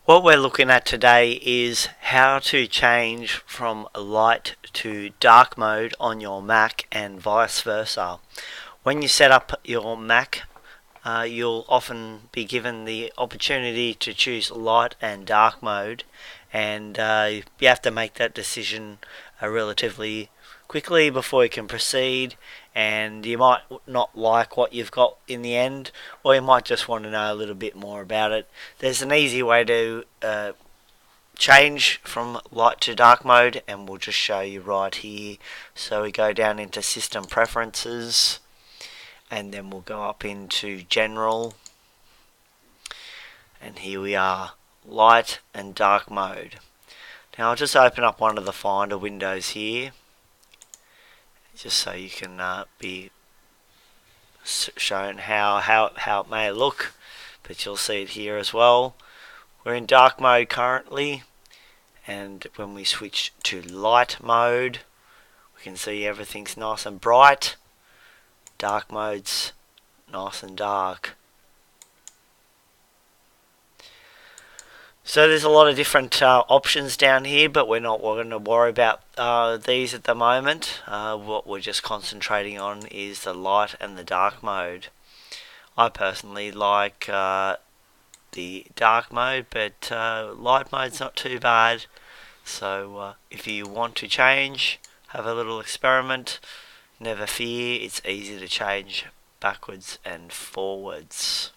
What we're looking at today is how to change from light to dark mode on your Mac and vice versa. When you set up your Mac, you'll often be given the opportunity to choose light and dark mode, and you have to make that decision relatively quickly before you can proceed. And you might not like what you've got in the end, or you might just want to know a little bit more about it. There's an easy way to change from light to dark mode, and we'll just show you right here. So we go down into System Preferences, and then we'll go up into General, and here we are, light and dark mode. Now I'll just open up one of the Finder windows here, just so you can be shown how it may look, but you'll see it here as well. We're in dark mode currently, and when we switch to light mode, we can see everything's nice and bright. Dark mode's nice and dark. So there's a lot of different options down here, but we're not going to worry about these at the moment. What we're just concentrating on is the light and the dark mode. I personally like the dark mode, but light mode's not too bad. So if you want to change, have a little experiment. Never fear, it's easy to change backwards and forwards.